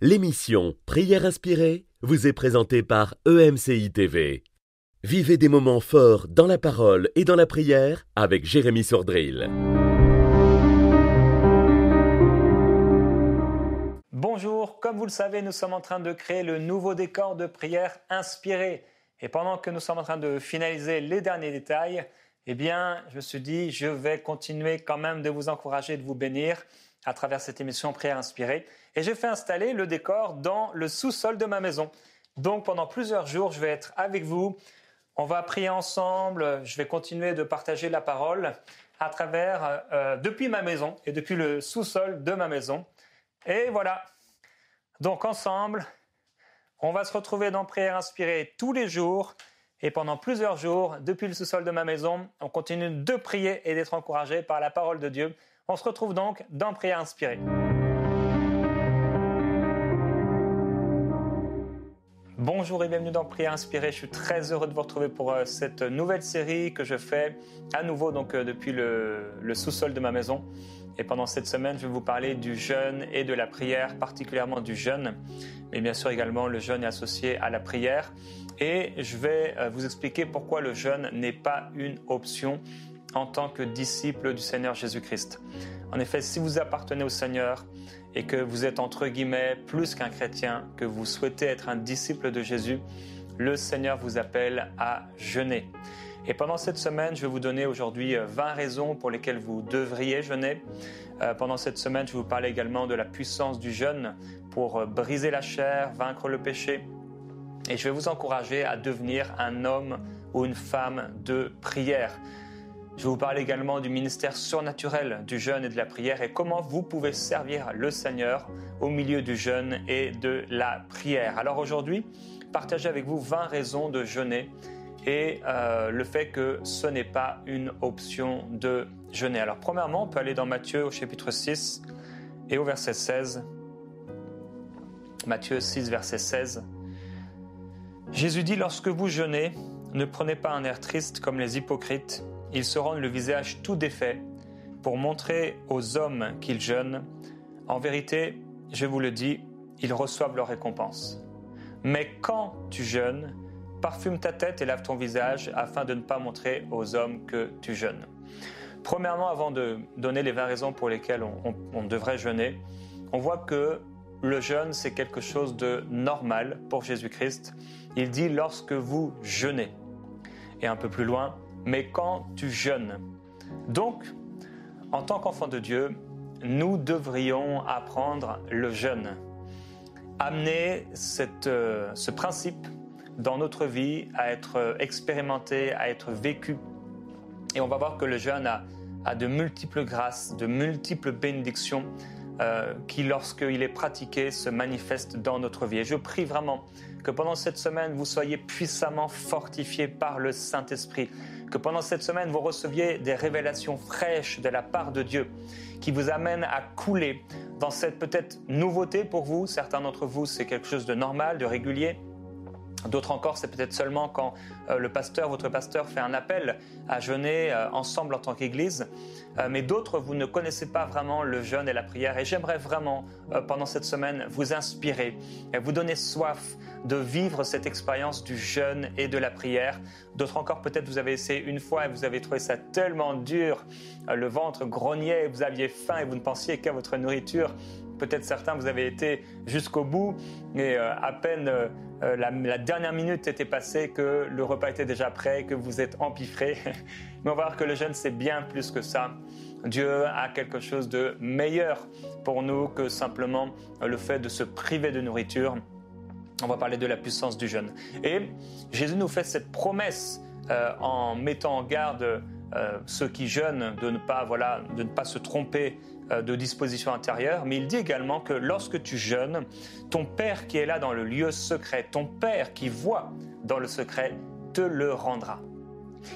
L'émission Prière inspirée vous est présentée par EMCI TV. Vivez des moments forts dans la parole et dans la prière avec Jérémy Sordrill. Bonjour, comme vous le savez, nous sommes en train de créer le nouveau décor de prière inspirée. Et pendant que nous sommes en train de finaliser les derniers détails, je me suis dit, je vais continuer quand même de vous encourager, de vous bénir à travers cette émission Prière inspirée. Et j'ai fait installer le décor dans le sous-sol de ma maison. Donc pendant plusieurs jours, je vais être avec vous. On va prier ensemble. Je vais continuer de partager la parole à travers, depuis ma maison et depuis le sous-sol de ma maison. Et voilà. Donc ensemble, on va se retrouver dans Prière inspirée tous les jours. Et pendant plusieurs jours, depuis le sous-sol de ma maison, on continue de prier et d'être encouragé par la parole de Dieu. On se retrouve donc dans Prière inspirée. Bonjour et bienvenue dans Prière inspirée. Je suis très heureux de vous retrouver pour cette nouvelle série que je fais à nouveau depuis le sous-sol de ma maison. Et pendant cette semaine, je vais vous parler du jeûne et de la prière, particulièrement du jeûne. Mais bien sûr également, le jeûne est associé à la prière. Et je vais vous expliquer pourquoi le jeûne n'est pas une option en tant que disciple du Seigneur Jésus-Christ. En effet, si vous appartenez au Seigneur et que vous êtes entre guillemets plus qu'un chrétien, que vous souhaitez être un disciple de Jésus, le Seigneur vous appelle à jeûner. Et pendant cette semaine, je vais vous donner aujourd'hui 20 raisons pour lesquelles vous devriez jeûner. Pendant cette semaine, je vais vous parler également de la puissance du jeûne pour briser la chair, vaincre le péché. Et je vais vous encourager à devenir un homme ou une femme de prière. Je vais vous parler également du ministère surnaturel du jeûne et de la prière et comment vous pouvez servir le Seigneur au milieu du jeûne et de la prière. Alors aujourd'hui, partagez avec vous 20 raisons de jeûner et le fait que ce n'est pas une option de jeûner. Alors premièrement, on peut aller dans Matthieu au chapitre 6 et au verset 16. Matthieu 6, verset 16. Jésus dit « Lorsque vous jeûnez, ne prenez pas un air triste comme les hypocrites. Ils se rendent le visage tout défait pour montrer aux hommes qu'ils jeûnent. En vérité, je vous le dis, ils reçoivent leur récompense. Mais quand tu jeûnes, parfume ta tête et lave ton visage afin de ne pas montrer aux hommes que tu jeûnes. » Premièrement, avant de donner les 20 raisons pour lesquelles on devrait jeûner, on voit que le jeûne, c'est quelque chose de normal pour Jésus-Christ. Il dit « lorsque vous jeûnez ». Et un peu plus loin, « mais quand tu jeûnes ». Donc, en tant qu'enfants de Dieu, nous devrions apprendre le jeûne. Amener ce principe dans notre vie à être expérimenté, à être vécu. Et on va voir que le jeûne a de multiples grâces, de multiples bénédictions qui, lorsqu'il est pratiqué, se manifestent dans notre vie. Et je prie vraiment que pendant cette semaine, vous soyez puissamment fortifiés par le Saint-Esprit, que pendant cette semaine, vous receviez des révélations fraîches de la part de Dieu qui vous amènent à couler dans cette peut-être nouveauté pour vous. Certains d'entre vous, c'est quelque chose de normal, de régulier. D'autres encore, c'est peut-être seulement quand votre pasteur fait un appel à jeûner ensemble en tant qu'Église. Mais d'autres, vous ne connaissez pas vraiment le jeûne et la prière. Et j'aimerais vraiment, pendant cette semaine, vous inspirer et vous donner soif de vivre cette expérience du jeûne et de la prière. D'autres encore, peut-être vous avez essayé une fois et vous avez trouvé ça tellement dur. Le ventre grognait, vous aviez faim et vous ne pensiez qu'à votre nourriture. Peut-être certains, vous avez été jusqu'au bout et à peine la dernière minute était passée que le repas était déjà prêt, que vous êtes empiffré. Mais on va voir que le jeûne, c'est bien plus que ça. Dieu a quelque chose de meilleur pour nous que simplement le fait de se priver de nourriture. On va parler de la puissance du jeûne. Et Jésus nous fait cette promesse en mettant en garde ceux qui jeûnent de ne pas se tromper de disposition intérieure, mais il dit également que lorsque tu jeûnes, ton Père qui est là dans le lieu secret, ton Père qui voit dans le secret, te le rendra.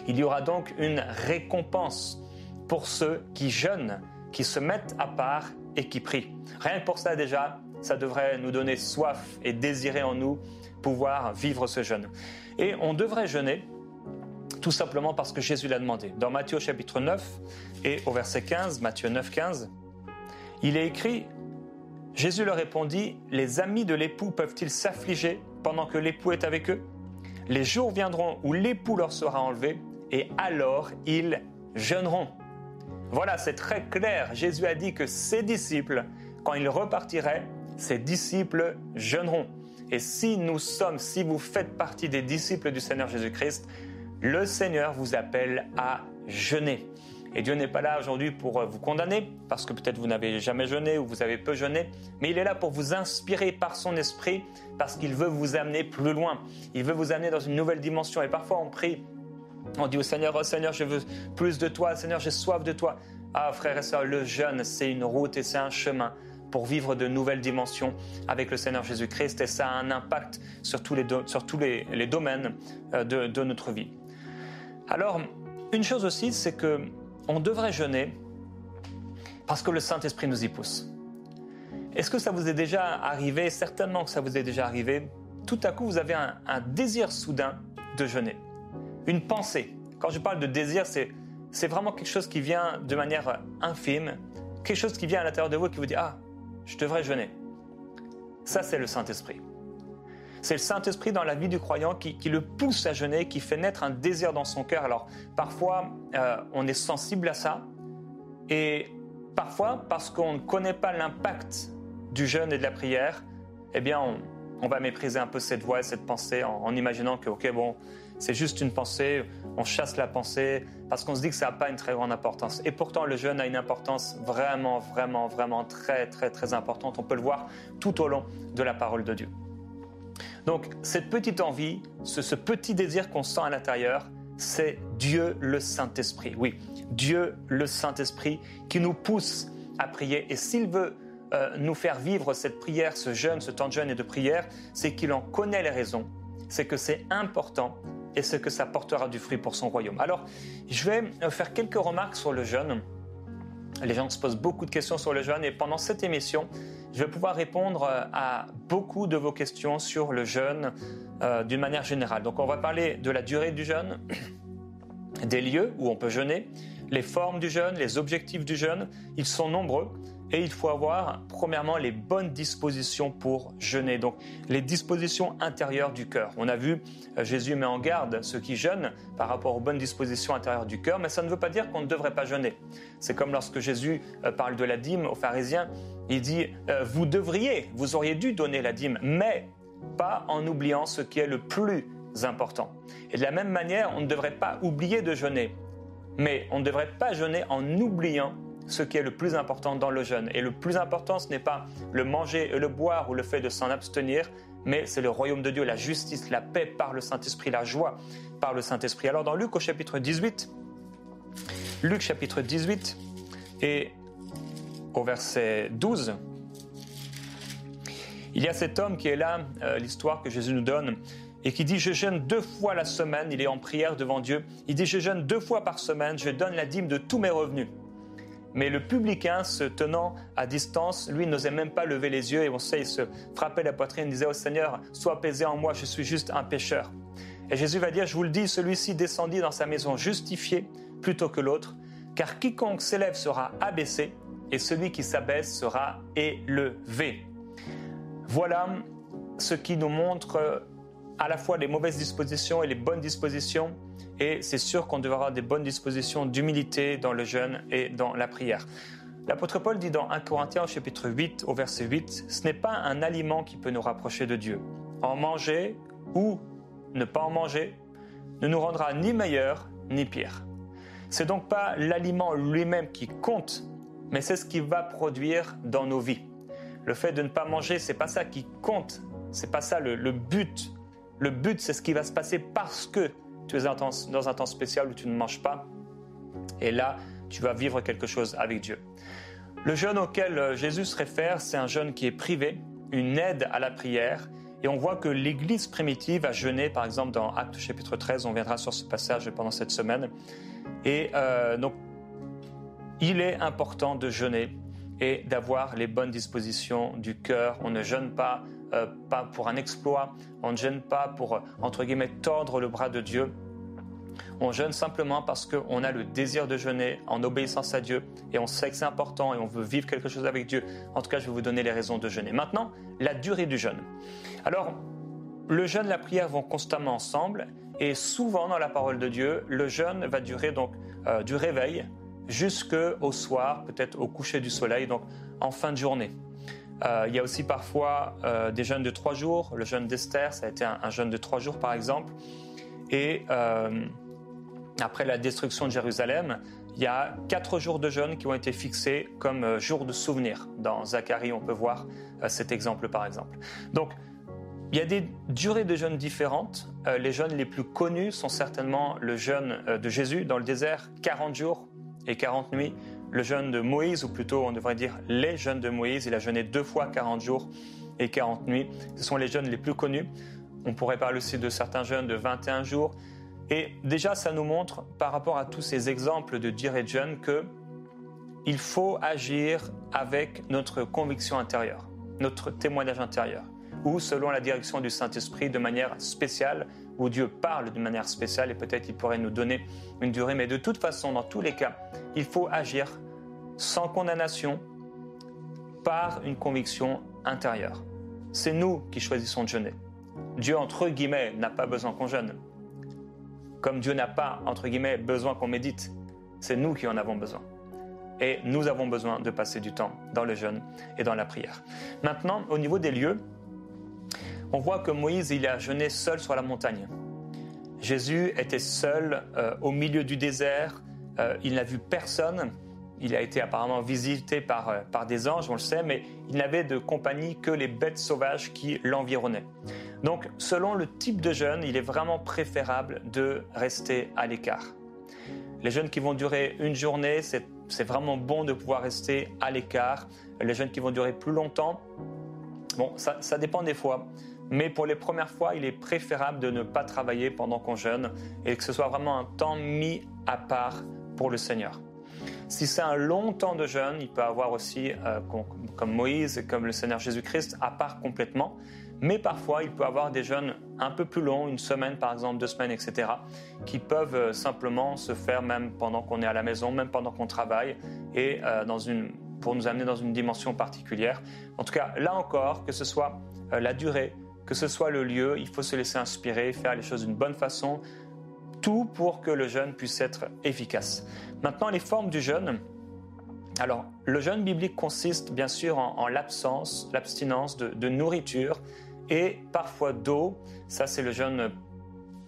Il y aura donc une récompense pour ceux qui jeûnent, qui se mettent à part et qui prient. Rien que pour ça déjà, ça devrait nous donner soif et désirer en nous pouvoir vivre ce jeûne. Et on devrait jeûner tout simplement parce que Jésus l'a demandé. Dans Matthieu chapitre 9 et au verset 15, Matthieu 9, 15, il est écrit Jésus leur répondit, « Les amis de l'époux peuvent-ils s'affliger pendant que l'époux est avec eux? Les jours viendront où l'époux leur sera enlevé, et alors ils jeûneront. » Voilà, c'est très clair. Jésus a dit que ses disciples, quand ils repartiraient, ses disciples jeûneront. Et si vous faites partie des disciples du Seigneur Jésus-Christ, le Seigneur vous appelle à jeûner. Et Dieu n'est pas là aujourd'hui pour vous condamner, parce que peut-être vous n'avez jamais jeûné ou vous avez peu jeûné, mais il est là pour vous inspirer par son esprit, parce qu'il veut vous amener plus loin. Il veut vous amener dans une nouvelle dimension. Et parfois on prie, on dit au Seigneur, « Oh Seigneur, je veux plus de toi. Seigneur, j'ai soif de toi. » Ah frères et sœurs, le jeûne, c'est une route et c'est un chemin pour vivre de nouvelles dimensions avec le Seigneur Jésus-Christ. Et ça a un impact sur tous les domaines de notre vie. Alors, une chose aussi, c'est qu'on devrait jeûner parce que le Saint-Esprit nous y pousse. Est-ce que ça vous est déjà arrivé? Certainement que ça vous est déjà arrivé. Tout à coup, vous avez un désir soudain de jeûner. Une pensée. Quand je parle de désir, c'est vraiment quelque chose qui vient de manière infime, quelque chose qui vient à l'intérieur de vous et qui vous dit « Ah, je devrais jeûner ». Ça, c'est le Saint-Esprit. C'est le Saint-Esprit dans la vie du croyant qui le pousse à jeûner, qui fait naître un désir dans son cœur. Alors, parfois, on est sensible à ça. Et parfois, parce qu'on ne connaît pas l'impact du jeûne et de la prière, eh bien, on va mépriser un peu cette voix et cette pensée en imaginant que, ok, bon, c'est juste une pensée, on chasse la pensée parce qu'on se dit que ça n'a pas une très grande importance. Et pourtant, le jeûne a une importance vraiment, vraiment, vraiment très, très, très importante. On peut le voir tout au long de la parole de Dieu. Donc, cette petite envie, ce petit désir qu'on sent à l'intérieur, c'est Dieu le Saint-Esprit. Oui, Dieu le Saint-Esprit qui nous pousse à prier. Et s'il veut nous faire vivre cette prière, ce jeûne, ce temps de jeûne et de prière, c'est qu'il en connaît les raisons, c'est que c'est important et c'est que ça portera du fruit pour son royaume. Alors, je vais faire quelques remarques sur le jeûne. Les gens se posent beaucoup de questions sur le jeûne et pendant cette émission, je vais pouvoir répondre à beaucoup de vos questions sur le jeûne d'une manière générale. Donc, on va parler de la durée du jeûne, des lieux où on peut jeûner, les formes du jeûne, les objectifs du jeûne. Ils sont nombreux et il faut avoir, premièrement, les bonnes dispositions pour jeûner. Donc, les dispositions intérieures du cœur. On a vu, Jésus met en garde ceux qui jeûnent par rapport aux bonnes dispositions intérieures du cœur, mais ça ne veut pas dire qu'on ne devrait pas jeûner. C'est comme lorsque Jésus parle de la dîme aux pharisiens, il dit « vous auriez dû donner la dîme, mais pas en oubliant ce qui est le plus important. » Et de la même manière, on ne devrait pas oublier de jeûner, mais on ne devrait pas jeûner en oubliant ce qui est le plus important dans le jeûne. Et le plus important, ce n'est pas le manger et le boire ou le fait de s'en abstenir, mais c'est le royaume de Dieu, la justice, la paix par le Saint-Esprit, la joie par le Saint-Esprit. Alors dans Luc au chapitre 18, Luc chapitre 18 et au verset 12, il y a cet homme qui est là, l'histoire que Jésus nous donne, et qui dit « Je jeûne 2 fois la semaine », il est en prière devant Dieu, il dit « Je jeûne 2 fois par semaine, je donne la dîme de tous mes revenus ». Mais le publicain, se tenant à distance, lui n'osait même pas lever les yeux et on sait, il se frappait la poitrine, il disait « Oh Seigneur, sois apaisé en moi, je suis juste un pécheur ». Et Jésus va dire « Je vous le dis, celui-ci descendit dans sa maison justifié plutôt que l'autre, car quiconque s'élève sera abaissé et celui qui s'abaisse sera élevé ». Voilà ce qui nous montre à la fois les mauvaises dispositions et les bonnes dispositions. Et c'est sûr qu'on devra avoir des bonnes dispositions d'humilité dans le jeûne et dans la prière. L'apôtre Paul dit dans 1 Corinthiens au chapitre 8, au verset 8, « Ce n'est pas un aliment qui peut nous rapprocher de Dieu. En manger ou ne pas en manger ne nous rendra ni meilleur ni pire. » C'est donc pas l'aliment lui-même qui compte, mais c'est ce qui va produire dans nos vies. Le fait de ne pas manger, c'est pas ça qui compte, c'est pas ça le but. Le but, c'est ce qui va se passer parce que tu es dans un temps spécial où tu ne manges pas. Et là, tu vas vivre quelque chose avec Dieu. Le jeûne auquel Jésus se réfère, c'est un jeûne qui est privé, une aide à la prière. Et on voit que l'Église primitive a jeûné, par exemple dans Actes chapitre 13, on viendra sur ce passage pendant cette semaine. Et donc, il est important de jeûner et d'avoir les bonnes dispositions du cœur. On ne jeûne pas pour un exploit, on ne jeûne pas pour, entre guillemets, tordre le bras de Dieu. On jeûne simplement parce qu'on a le désir de jeûner en obéissance à Dieu et on sait que c'est important et on veut vivre quelque chose avec Dieu. En tout cas, je vais vous donner les raisons de jeûner. Maintenant, la durée du jeûne. Alors, le jeûne et la prière vont constamment ensemble et souvent dans la parole de Dieu, le jeûne va durer donc du réveil jusqu'au soir, peut-être au coucher du soleil, donc en fin de journée. Il y a aussi parfois des jeûnes de 3 jours. Le jeûne d'Esther, ça a été un jeûne de 3 jours par exemple. Et après la destruction de Jérusalem, il y a 4 jours de jeûne qui ont été fixés comme jours de souvenir. Dans Zacharie, on peut voir cet exemple par exemple. Donc, il y a des durées de jeûne différentes. Les jeûnes les plus connus sont certainement le jeûne de Jésus dans le désert, 40 jours et 40 nuits. Le jeûne de Moïse, ou plutôt on devrait dire les jeûnes de Moïse, il a jeûné 2 fois 40 jours et 40 nuits. Ce sont les jeûnes les plus connus. On pourrait parler aussi de certains jeûnes de 21 jours. Et déjà, ça nous montre, par rapport à tous ces exemples de durée de jeûne, qu'il faut agir avec notre conviction intérieure, notre témoignage intérieur, ou selon la direction du Saint-Esprit de manière spéciale, où Dieu parle de manière spéciale et peut-être il pourrait nous donner une durée. Mais de toute façon, dans tous les cas, il faut agir sans condamnation par une conviction intérieure. C'est nous qui choisissons de jeûner. Dieu, entre guillemets, n'a pas besoin qu'on jeûne. Comme Dieu n'a pas, entre guillemets, besoin qu'on médite. C'est nous qui en avons besoin. Et nous avons besoin de passer du temps dans le jeûne et dans la prière. Maintenant, au niveau des lieux, on voit que Moïse, il a jeûné seul sur la montagne. Jésus était seul au milieu du désert. Il n'a vu personne. Il a été apparemment visité par des anges, on le sait, mais il n'avait de compagnie que les bêtes sauvages qui l'environnaient. Donc, selon le type de jeûne, il est vraiment préférable de rester à l'écart. Les jeûnes qui vont durer une journée, c'est vraiment bon de pouvoir rester à l'écart. Les jeûnes qui vont durer plus longtemps, bon, ça dépend des fois. Mais pour les premières fois, il est préférable de ne pas travailler pendant qu'on jeûne et que ce soit vraiment un temps mis à part pour le Seigneur. Si c'est un long temps de jeûne, il peut avoir aussi, comme Moïse et comme le Seigneur Jésus-Christ, à part complètement. Mais parfois, il peut avoir des jeûnes un peu plus longs, une semaine par exemple, 2 semaines, etc., qui peuvent simplement se faire même pendant qu'on est à la maison, même pendant qu'on travaille, et pour nous amener dans une dimension particulière. En tout cas, là encore, que ce soit la durée, que ce soit le lieu, il faut se laisser inspirer, faire les choses d'une bonne façon, tout pour que le jeûne puisse être efficace. Maintenant, les formes du jeûne. Alors, le jeûne biblique consiste bien sûr en l'abstinence de nourriture et parfois d'eau. Ça, c'est le jeûne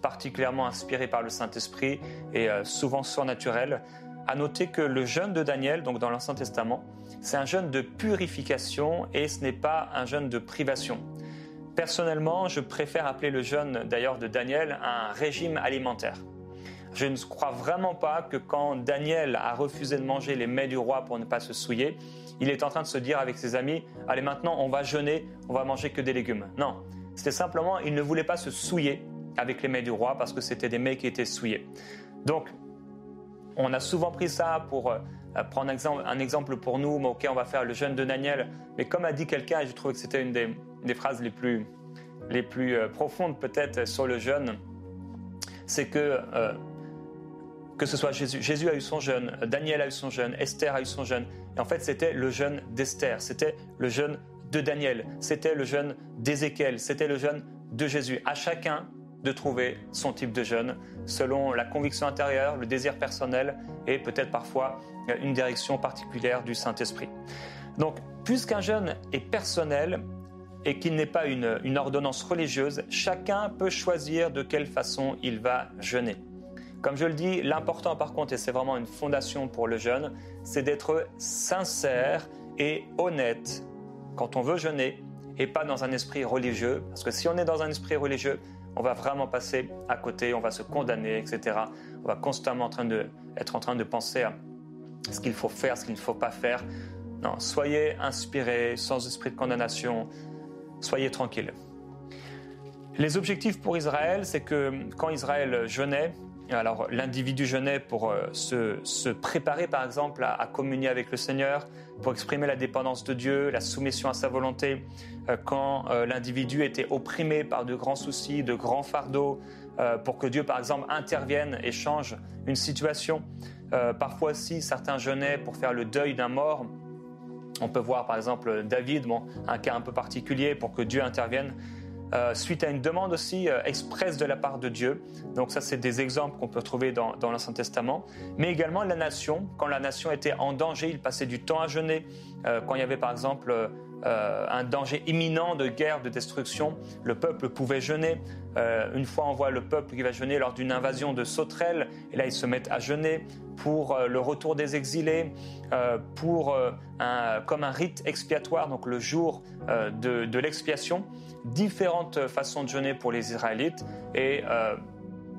particulièrement inspiré par le Saint-Esprit et souvent surnaturel. À noter que le jeûne de Daniel, donc dans l'Ancien Testament, c'est un jeûne de purification et ce n'est pas un jeûne de privation. Personnellement, je préfère appeler le jeûne d'ailleurs de Daniel un régime alimentaire. Je ne crois vraiment pas que quand Daniel a refusé de manger les mets du roi pour ne pas se souiller, il est en train de se dire avec ses amis « Allez, maintenant, on va jeûner, on va manger que des légumes ». Non, c'était simplement, il ne voulait pas se souiller avec les mets du roi parce que c'était des mets qui étaient souillés. Donc, on a souvent pris ça pour prendre un exemple pour nous. Mais ok, on va faire le jeûne de Daniel. Mais comme a dit quelqu'un, et je trouve que c'était une des phrases les plus profondes peut-être sur le jeûne, c'est que ce soit Jésus a eu son jeûne, Daniel a eu son jeûne, Esther a eu son jeûne. Et en fait, c'était le jeûne d'Esther, c'était le jeûne de Daniel, c'était le jeûne d'Ézéchiel, c'était le jeûne de Jésus. À chacun de trouver son type de jeûne selon la conviction intérieure, le désir personnel et peut-être parfois une direction particulière du Saint-Esprit. Donc, puisqu'un jeûne est personnel et qu'il n'est pas une ordonnance religieuse, chacun peut choisir de quelle façon il va jeûner. Comme je le dis, l'important par contre, et c'est vraiment une fondation pour le jeûne, c'est d'être sincère et honnête quand on veut jeûner et pas dans un esprit religieux. Parce que si on est dans un esprit religieux, on va vraiment passer à côté, on va se condamner, etc. On va constamment être en train de penser à ce qu'il faut faire, ce qu'il ne faut pas faire. Non, soyez inspirés, sans esprit de condamnation, soyez tranquilles. Les objectifs pour Israël, c'est que quand Israël jeûnait, Alors l'individu jeûnait pour se préparer par exemple à communier avec le Seigneur, pour exprimer la dépendance de Dieu, la soumission à sa volonté, quand l'individu était opprimé par de grands soucis, de grands fardeaux, pour que Dieu par exemple intervienne et change une situation. Parfois aussi certains jeûnaient pour faire le deuil d'un mort. On peut voir par exemple David, un cas un peu particulier pour que Dieu intervienne. Suite à une demande aussi expresse de la part de Dieu. Donc ça, c'est des exemples qu'on peut trouver dans l'Ancien Testament. Mais également la nation, quand la nation était en danger, il passait du temps à jeûner. Quand il y avait par exemple un danger imminent de guerre, de destruction, le peuple pouvait jeûner. Une fois, on voit le peuple qui va jeûner lors d'une invasion de sauterelles, et là, ils se mettent à jeûner pour le retour des exilés, comme un rite expiatoire, donc le jour de l'expiation. Différentes façons de jeûner pour les Israélites, et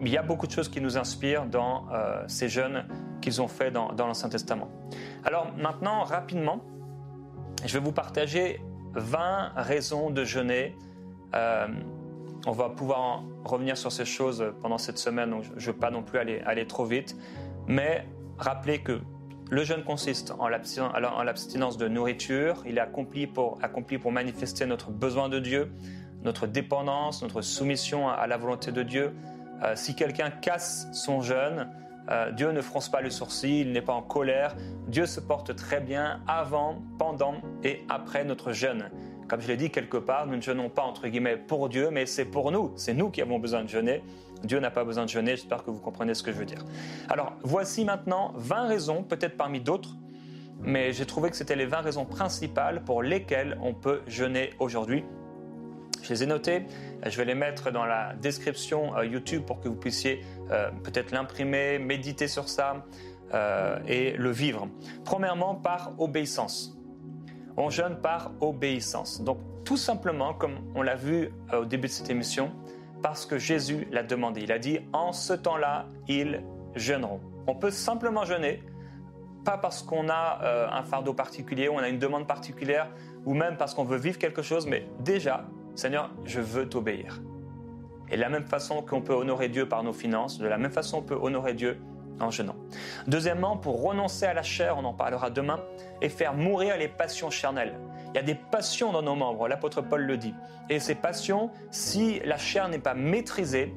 il y a beaucoup de choses qui nous inspirent dans ces jeûnes qu'ils ont fait dans l'Ancien Testament. Alors maintenant, rapidement, je vais vous partager 20 raisons de jeûner. On va pouvoir revenir sur ces choses pendant cette semaine, donc je ne veux pas non plus aller trop vite, mais rappelez que le jeûne consiste en l'abstinence de nourriture. Il est accompli pour manifester notre besoin de Dieu, notre dépendance, notre soumission à la volonté de Dieu. Si quelqu'un casse son jeûne, Dieu ne fronce pas le sourcil, il n'est pas en colère. Dieu se porte très bien avant, pendant et après notre jeûne. Comme je l'ai dit quelque part, nous ne jeûnons pas entre guillemets pour Dieu, mais c'est pour nous. C'est nous qui avons besoin de jeûner. Dieu n'a pas besoin de jeûner. J'espère que vous comprenez ce que je veux dire. Alors, voici maintenant 20 raisons, peut-être parmi d'autres, mais j'ai trouvé que c'était les 20 raisons principales pour lesquelles on peut jeûner aujourd'hui. Je les ai notées. Je vais les mettre dans la description YouTube pour que vous puissiez peut-être l'imprimer, méditer sur ça et le vivre. Premièrement, par obéissance. On jeûne par obéissance. Donc, tout simplement, comme on l'a vu au début de cette émission, parce que Jésus l'a demandé. Il a dit, en ce temps-là, ils jeûneront. On peut simplement jeûner, pas parce qu'on a un fardeau particulier, on a une demande particulière, ou même parce qu'on veut vivre quelque chose, mais déjà, Seigneur, je veux t'obéir. Et de la même façon qu'on peut honorer Dieu par nos finances, de la même façon on peut honorer Dieu en jeûnant. Deuxièmement, pour renoncer à la chair, on en parlera demain, et faire mourir les passions charnelles. Il y a des passions dans nos membres, l'apôtre Paul le dit. Et ces passions, si la chair n'est pas maîtrisée,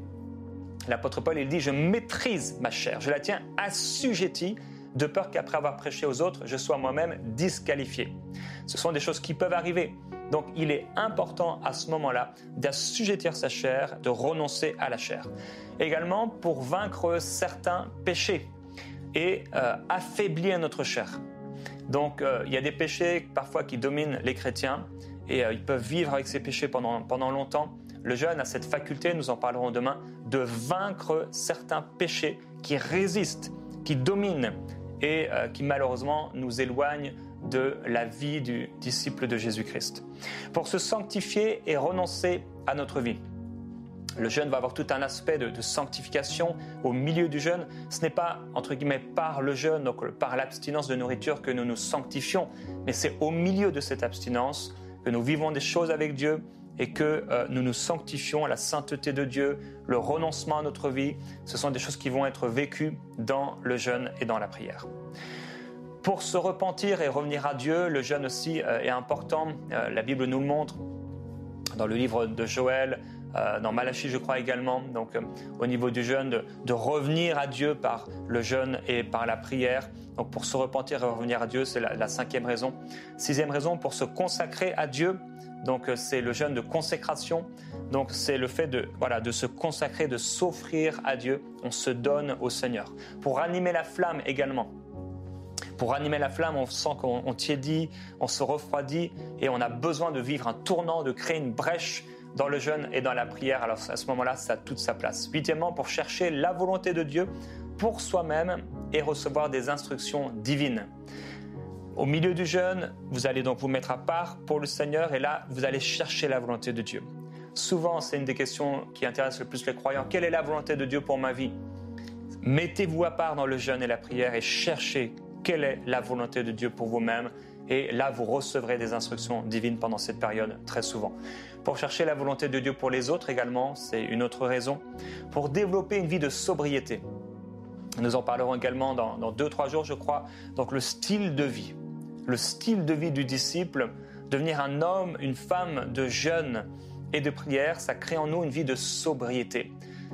l'apôtre Paul il dit « Je maîtrise ma chair, je la tiens assujettie, de peur qu'après avoir prêché aux autres, je sois moi-même disqualifié. » Ce sont des choses qui peuvent arriver. Donc, il est important à ce moment-là d'assujettir sa chair, de renoncer à la chair. Également, pour vaincre certains péchés et affaiblir notre chair. Donc, il y a des péchés parfois qui dominent les chrétiens et ils peuvent vivre avec ces péchés pendant longtemps. Le jeûne a cette faculté, nous en parlerons demain, de vaincre certains péchés qui résistent, qui dominent et qui malheureusement nous éloignent de la vie du disciple de Jésus-Christ. Pour se sanctifier et renoncer à notre vie. Le jeûne va avoir tout un aspect de sanctification au milieu du jeûne. Ce n'est pas, entre guillemets, par le jeûne, donc par l'abstinence de nourriture que nous nous sanctifions, mais c'est au milieu de cette abstinence que nous vivons des choses avec Dieu et que nous nous sanctifions à la sainteté de Dieu, le renoncement à notre vie. Ce sont des choses qui vont être vécues dans le jeûne et dans la prière. Pour se repentir et revenir à Dieu, le jeûne aussi est important. La Bible nous le montre dans le livre de Joël, dans Malachie je crois également. Donc au niveau du jeûne, de revenir à Dieu par le jeûne et par la prière. Donc pour se repentir et revenir à Dieu, c'est la 5e raison. 6e raison, pour se consacrer à Dieu. Donc c'est le jeûne de consécration. Donc c'est le fait de se consacrer, de s'offrir à Dieu. On se donne au Seigneur. Pour ranimer la flamme également. Pour ranimer la flamme, on sent qu'on tiédit, on se refroidit et on a besoin de vivre un tournant, de créer une brèche dans le jeûne et dans la prière. Alors à ce moment-là, ça a toute sa place. 8e, pour chercher la volonté de Dieu pour soi-même et recevoir des instructions divines. Au milieu du jeûne, vous allez donc vous mettre à part pour le Seigneur et là, vous allez chercher la volonté de Dieu. Souvent, c'est une des questions qui intéresse le plus les croyants. Quelle est la volonté de Dieu pour ma vie ? Mettez-vous à part dans le jeûne et la prière et cherchez quelle est la volonté de Dieu pour vous-même. Et là, vous recevrez des instructions divines pendant cette période, très souvent. Pour chercher la volonté de Dieu pour les autres également, c'est une autre raison. Pour développer une vie de sobriété. Nous en parlerons également dans 2-3 jours, je crois. Donc le style de vie du disciple, devenir un homme, une femme de jeûne et de prière, ça crée en nous une vie de sobriété.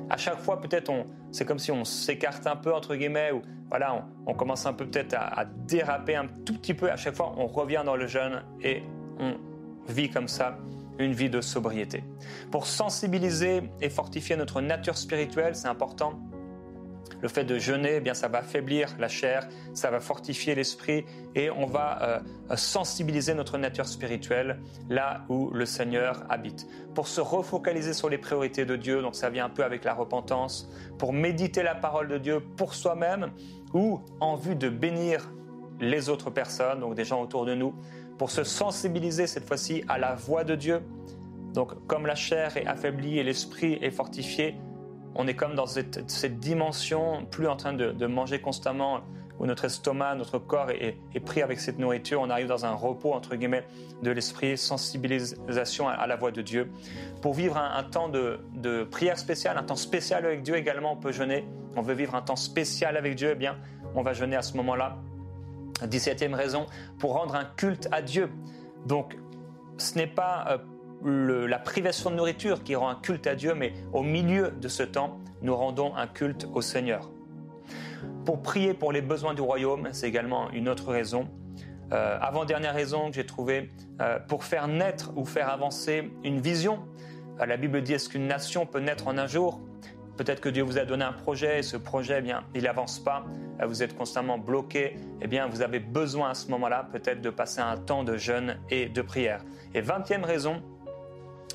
À chaque fois, peut-être, c'est comme si on s'écarte un peu, entre guillemets, ou voilà, on commence un peu peut-être à déraper un tout petit peu. À chaque fois, on revient dans le jeûne et on vit comme ça une vie de sobriété. Pour sensibiliser et fortifier notre nature spirituelle, c'est important. Le fait de jeûner, eh bien, ça va affaiblir la chair, ça va fortifier l'esprit et on va sensibiliser notre nature spirituelle là où le Seigneur habite. Pour se refocaliser sur les priorités de Dieu, donc ça vient un peu avec la repentance, pour méditer la parole de Dieu pour soi-même ou en vue de bénir les autres personnes, donc des gens autour de nous, pour se sensibiliser cette fois-ci à la voix de Dieu. Donc comme la chair est affaiblie et l'esprit est fortifié, on est comme dans cette dimension, plus en train de manger constamment, où notre estomac, notre corps est pris avec cette nourriture. On arrive dans un repos, entre guillemets, de l'esprit, sensibilisation à la voix de Dieu. Pour vivre un temps de prière spéciale, un temps spécial avec Dieu également, on peut jeûner. On veut vivre un temps spécial avec Dieu, eh bien, on va jeûner à ce moment-là. 17e raison, pour rendre un culte à Dieu. Donc, ce n'est pas la privation de nourriture qui rend un culte à Dieu, mais au milieu de ce temps, nous rendons un culte au Seigneur. Pour prier pour les besoins du royaume, c'est également une autre raison. Avant-dernière raison que j'ai trouvée, pour faire naître ou faire avancer une vision. La Bible dit, est-ce qu'une nation peut naître en un jour ? Peut-être que Dieu vous a donné un projet et ce projet, eh bien, il n'avance pas, vous êtes constamment bloqué, eh bien, vous avez besoin à ce moment-là peut-être de passer un temps de jeûne et de prière. Et 20e raison,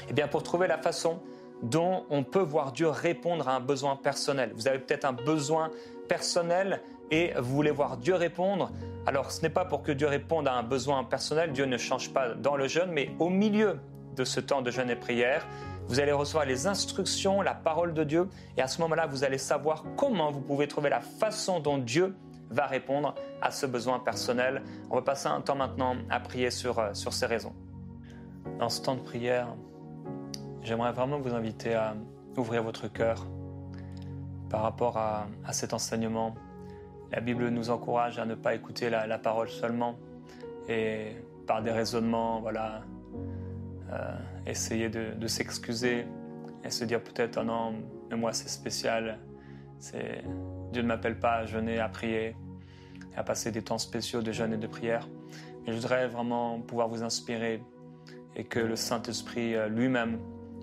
eh bien, pour trouver la façon dont on peut voir Dieu répondre à un besoin personnel. Vous avez peut-être un besoin personnel et vous voulez voir Dieu répondre. Alors, ce n'est pas pour que Dieu réponde à un besoin personnel, Dieu ne change pas dans le jeûne, mais au milieu de ce temps de jeûne et prière, vous allez recevoir les instructions, la parole de Dieu, et à ce moment-là, vous allez savoir comment vous pouvez trouver la façon dont Dieu va répondre à ce besoin personnel. On va passer un temps maintenant à prier sur ces raisons. Dans ce temps de prière, j'aimerais vraiment vous inviter à ouvrir votre cœur par rapport à cet enseignement. La Bible nous encourage à ne pas écouter la parole seulement et par des raisonnements, essayer de s'excuser et se dire peut-être « Oh non, mais moi c'est spécial, Dieu ne m'appelle pas à jeûner, à prier, à passer des temps spéciaux de jeûne et de prière. » Mais je voudrais vraiment pouvoir vous inspirer et que le Saint-Esprit lui-même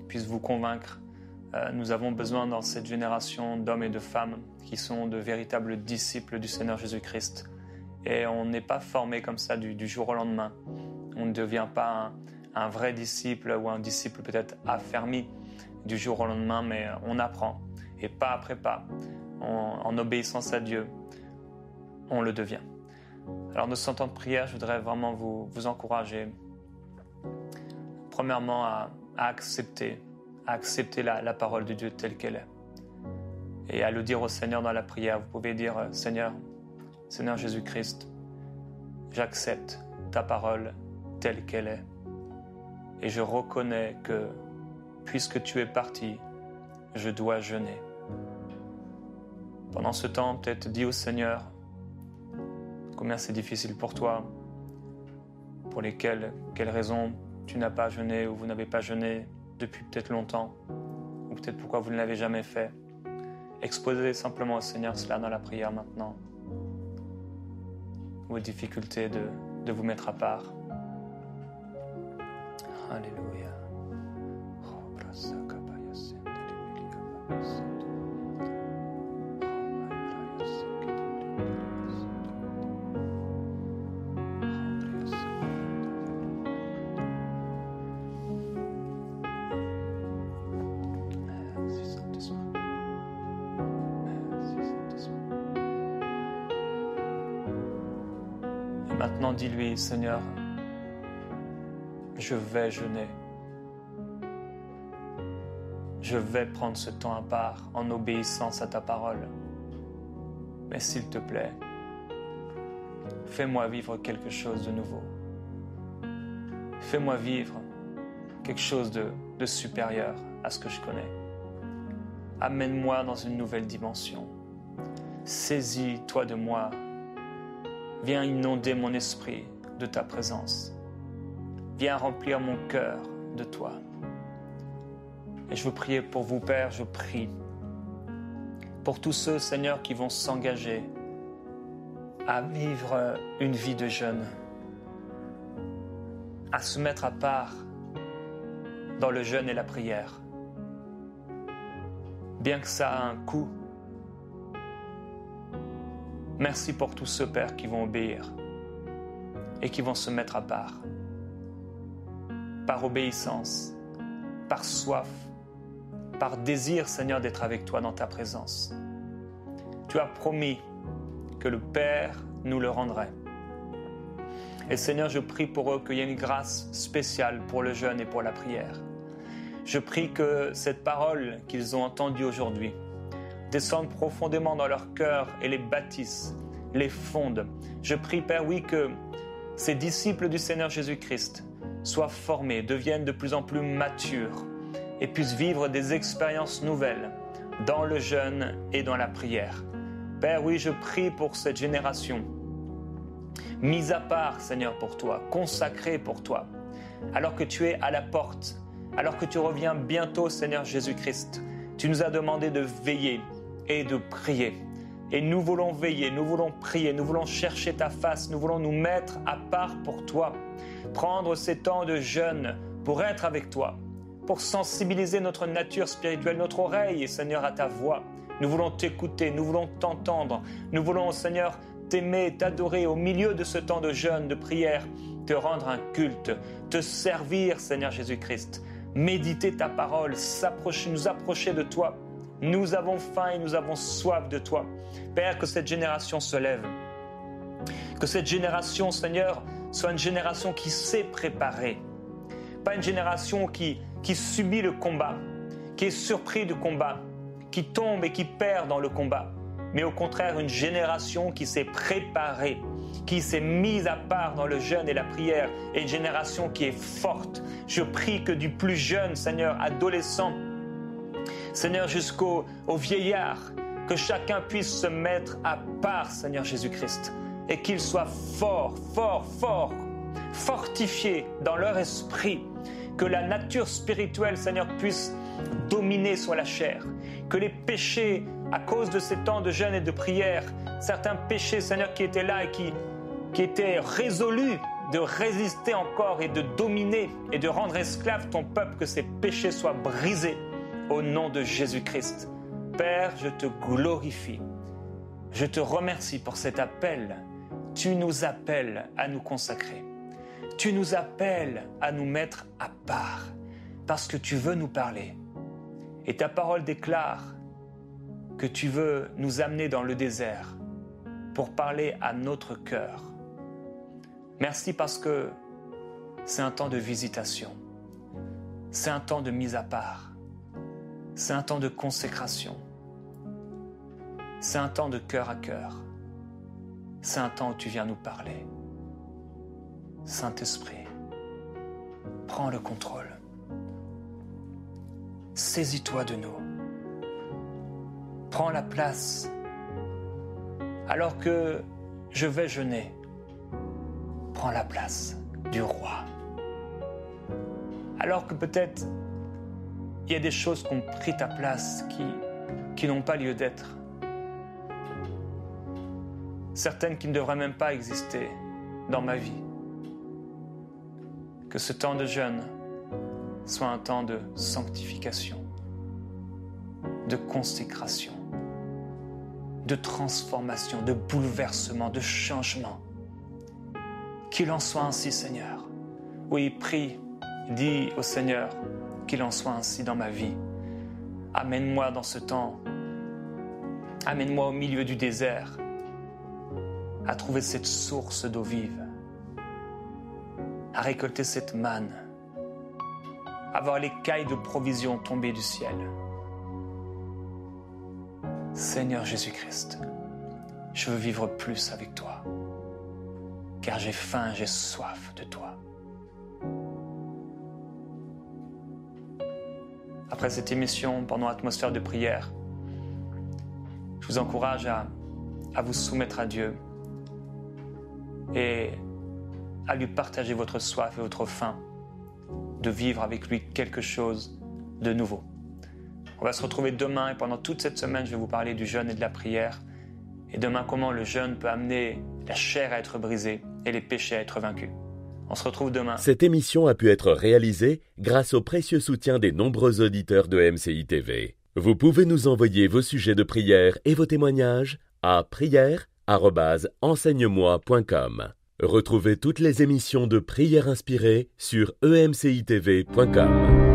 puisse vous convaincre. Nous avons besoin dans cette génération d'hommes et de femmes qui sont de véritables disciples du Seigneur Jésus-Christ. Et on n'est pas formé comme ça du jour au lendemain. On ne devient pas un vrai disciple ou un disciple peut-être affermi du jour au lendemain, mais on apprend. Et pas après pas, en obéissance à Dieu, on le devient. Alors, de ce temps de prière, je voudrais vraiment vous encourager, premièrement, à accepter la parole de Dieu telle qu'elle est. Et à le dire au Seigneur dans la prière. Vous pouvez dire, Seigneur Jésus-Christ, j'accepte ta parole telle qu'elle est. Et je reconnais que, puisque tu es parti, je dois jeûner. Pendant ce temps, peut-être dis au Seigneur combien c'est difficile pour toi, pour quelles raisons tu n'as pas jeûné ou vous n'avez pas jeûné depuis peut-être longtemps, ou peut-être pourquoi vous ne l'avez jamais fait. Exposez simplement au Seigneur cela dans la prière maintenant. Vos difficultés de vous mettre à part. Alléluia. Et maintenant, dis-lui, Seigneur, je vais jeûner. Je vais prendre ce temps à part en obéissance à ta parole. Mais s'il te plaît, fais-moi vivre quelque chose de nouveau. Fais-moi vivre quelque chose de supérieur à ce que je connais. Amène-moi dans une nouvelle dimension. Saisis-toi de moi. Viens inonder mon esprit de ta présence. Viens remplir mon cœur de toi. Et je veux prier pour vous, Père, je prie pour tous ceux, Seigneur, qui vont s'engager à vivre une vie de jeûne, à se mettre à part dans le jeûne et la prière. Bien que ça a un coût, merci pour tous ceux, Père, qui vont obéir et qui vont se mettre à part, par obéissance, par soif, par désir, Seigneur, d'être avec toi dans ta présence. Tu as promis que le Père nous le rendrait. Et Seigneur, je prie pour eux qu'il y ait une grâce spéciale pour le jeûne et pour la prière. Je prie que cette parole qu'ils ont entendue aujourd'hui descende profondément dans leur cœur et les bâtisse, les fonde. Je prie, Père, oui, que ces disciples du Seigneur Jésus-Christ soient formés, deviennent de plus en plus matures et puissent vivre des expériences nouvelles dans le jeûne et dans la prière. Père, oui, je prie pour cette génération, mise à part, Seigneur, pour toi, consacrée pour toi, alors que tu es à la porte, alors que tu reviens bientôt, Seigneur Jésus-Christ. Tu nous as demandé de veiller et de prier. Et nous voulons veiller, nous voulons prier, nous voulons chercher ta face, nous voulons nous mettre à part pour toi, prendre ces temps de jeûne pour être avec toi, pour sensibiliser notre nature spirituelle, notre oreille, Seigneur, à ta voix. Nous voulons t'écouter, nous voulons t'entendre, nous voulons, Seigneur, t'aimer, t'adorer au milieu de ce temps de jeûne, de prière, te rendre un culte, te servir, Seigneur Jésus-Christ, méditer ta parole, nous approcher de toi. Nous avons faim et nous avons soif de toi. Père, que cette génération se lève, que cette génération, Seigneur, soit une génération qui sait préparer, pas une génération qui subit le combat, qui est surpris du combat, qui tombe et qui perd dans le combat, mais au contraire une génération qui s'est préparée, qui s'est mise à part dans le jeûne et la prière, et une génération qui est forte. Je prie que du plus jeune, Seigneur, adolescent, Seigneur, jusqu'au vieillard, que chacun puisse se mettre à part, Seigneur Jésus-Christ, et qu'ils soient forts, fortifiés dans leur esprit, que la nature spirituelle, Seigneur, puisse dominer sur la chair, que les péchés, à cause de ces temps de jeûne et de prière, certains péchés, Seigneur, qui étaient là et qui étaient résolus de résister encore et de dominer et de rendre esclave ton peuple, que ces péchés soient brisés au nom de Jésus-Christ. Père, je te glorifie. Je te remercie pour cet appel. Tu nous appelles à nous consacrer. Tu nous appelles à nous mettre à part parce que tu veux nous parler. Et ta parole déclare que tu veux nous amener dans le désert pour parler à notre cœur. Merci parce que c'est un temps de visitation. C'est un temps de mise à part. C'est un temps de consécration. C'est un temps de cœur à cœur. C'est un temps où tu viens nous parler. Saint-Esprit, prends le contrôle. Saisis-toi de nous. Prends la place. Alors que je vais jeûner, prends la place du roi. Alors que peut-être il y a des choses qui ont pris ta place qui n'ont pas lieu d'être. Certaines qui ne devraient même pas exister dans ma vie. Que ce temps de jeûne soit un temps de sanctification, de consécration, de transformation, de bouleversement, de changement. Qu'il en soit ainsi, Seigneur. Oui, prie, dis au Seigneur qu'il en soit ainsi dans ma vie. Amène-moi dans ce temps. Amène-moi au milieu du désert à trouver cette source d'eau vive, à récolter cette manne, à voir l'écaille de provision tomber du ciel. Seigneur Jésus-Christ, je veux vivre plus avec toi, car j'ai faim, j'ai soif de toi. Après cette émission, pendant l'atmosphère de prière, je vous encourage à à vous soumettre à Dieu et à lui partager votre soif et votre faim de vivre avec lui quelque chose de nouveau. On va se retrouver demain et pendant toute cette semaine, je vais vous parler du jeûne et de la prière. Et demain, comment le jeûne peut amener la chair à être brisée et les péchés à être vaincus. On se retrouve demain. Cette émission a pu être réalisée grâce au précieux soutien des nombreux auditeurs de MCI TV. Vous pouvez nous envoyer vos sujets de prière et vos témoignages à prière@enseigne-moi.com. Retrouvez toutes les émissions de Prière inspirée sur emcitv.com.